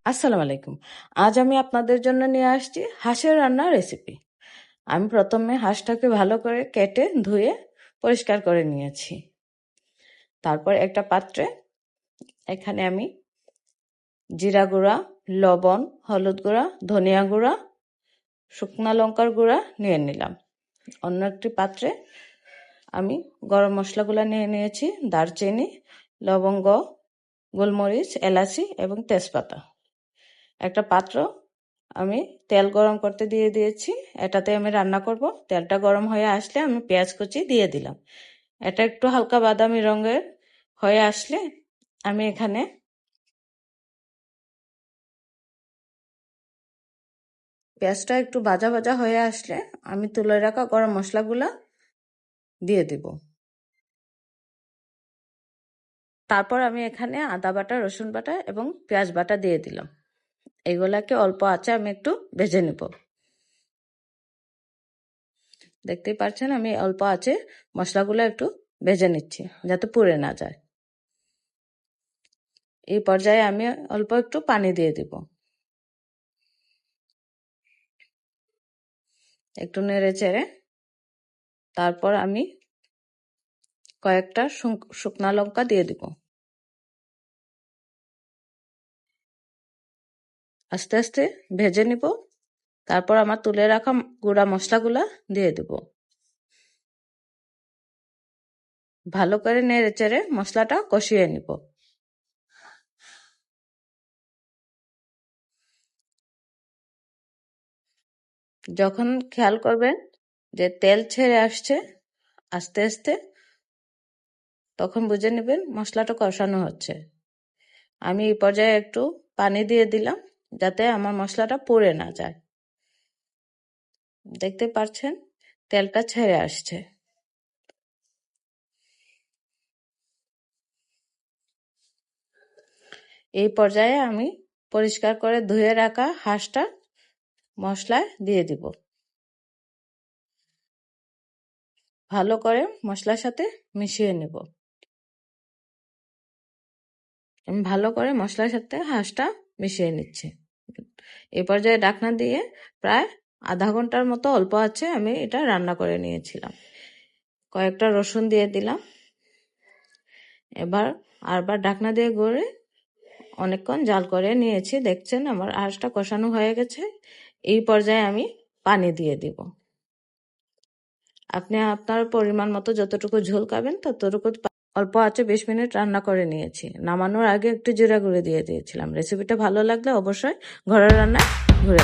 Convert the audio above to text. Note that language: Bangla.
আসসালামু আলাইকুম। আজ আমি আপনাদের জন্য নিয়ে আসছি হাঁসের রান্নার রেসিপি। আমি প্রথমে হাঁসটাকে ভালো করে কেটে ধুয়ে পরিষ্কার করে নিয়েছি। তারপর একটা পাত্রে এখানে আমি জিরা গুঁড়া, লবণ, হলুদ গুঁড়া, ধনিয়া গুঁড়া, শুকনা লঙ্কার গুঁড়া নিয়ে নিলাম। অন্য একটি পাত্রে আমি গরম মশলাগুলো নিয়ে নিয়েছি, দারচিনি, লবঙ্গ, গোলমরিচ, এলাচি এবং তেজপাতা। একটা পাত্র আমি তেল গরম করতে দিয়ে দিয়েছি, এটাতে আমি রান্না করব। তেলটা গরম হয়ে আসলে আমি পেঁয়াজ কুচি দিয়ে দিলাম। এটা একটু হালকা বাদামি রঙের হয়ে আসলে আমি এখানে পেঁয়াজটা একটু ভাজা ভাজা হয়ে আসলে আমি তুলে রাখা গরম মশলাগুলা দিয়ে দিব। তারপর আমি এখানে আদা বাটা, রসুন বাটা এবং পেঁয়াজ বাটা দিয়ে দিলাম। এগুলাকে অল্প আঁচে আমি একটু ভেজে নেব। দেখতেই পাচ্ছেন আমি অল্প আঁচে মশলাগুলো একটু ভেজে নিচ্ছি যাতে পুড়ে না যায়। এই পর্যায়ে আমি অল্প একটু পানি দিয়ে দিব। একটু নেড়ে চেড়ে তারপর আমি কয়েকটা শুকনা লঙ্কা দিয়ে দিব। আস্তে আস্তে ভেজে নিব। তারপর আমার তুলে রাখা গুঁড়া মশলাগুলা দিয়ে দিব। ভালো করে নেড়ে চেড়ে মশলাটা কষিয়ে নিব। যখন খেয়াল করবেন যে তেল ছেড়ে আসছে আস্তে আস্তে, তখন বুঝে নেবেন মশলাটা কষানো হচ্ছে। আমি এই পর্যায়ে একটু পানি দিয়ে দিলাম যাতে আমার মশলাটা পুড়ে না যায়। দেখতে পাচ্ছেন তেলটা ছেড়ে আসছে। এই পর্যায়ে আমি পরিষ্কার করে ধুয়ে রাখা হাঁসটা মশলায় দিয়ে দিব। ভালো করে মশলার সাথে মিশিয়ে নেব। আমি ভালো করে মশলার সাথে হাঁসটা মিশিয়ে নিচ্ছি। এই পর্যায়ে ঢাকনা দিয়ে প্রায় আধা ঘন্টার মতো অল্প আছে আমি এটা রান্না করে নিয়েছিলাম। কয়েকটা রসুন দিয়ে দিলাম। আবার ঢাকনা দিয়ে গড়ে অনেকক্ষণ জাল করে নিয়েছি। দেখছেন আমার হাঁসটা কষানো হয়ে গেছে। এই পর্যায়ে আমি পানি দিয়ে দিব। আপনি আপনার পরিমাণ মতো যতটুকু ঝোল খাবেন ততটুকু অল্প আঁচে 20 মিনিট রান্না করে নিয়েছি। নামানোর আগে একটু জিরা গুঁড়ো দিয়ে দিয়েছিলাম। রেসিপিটা ভালো লাগলে অবশ্যই ঘরের রান্নায় ঘুরে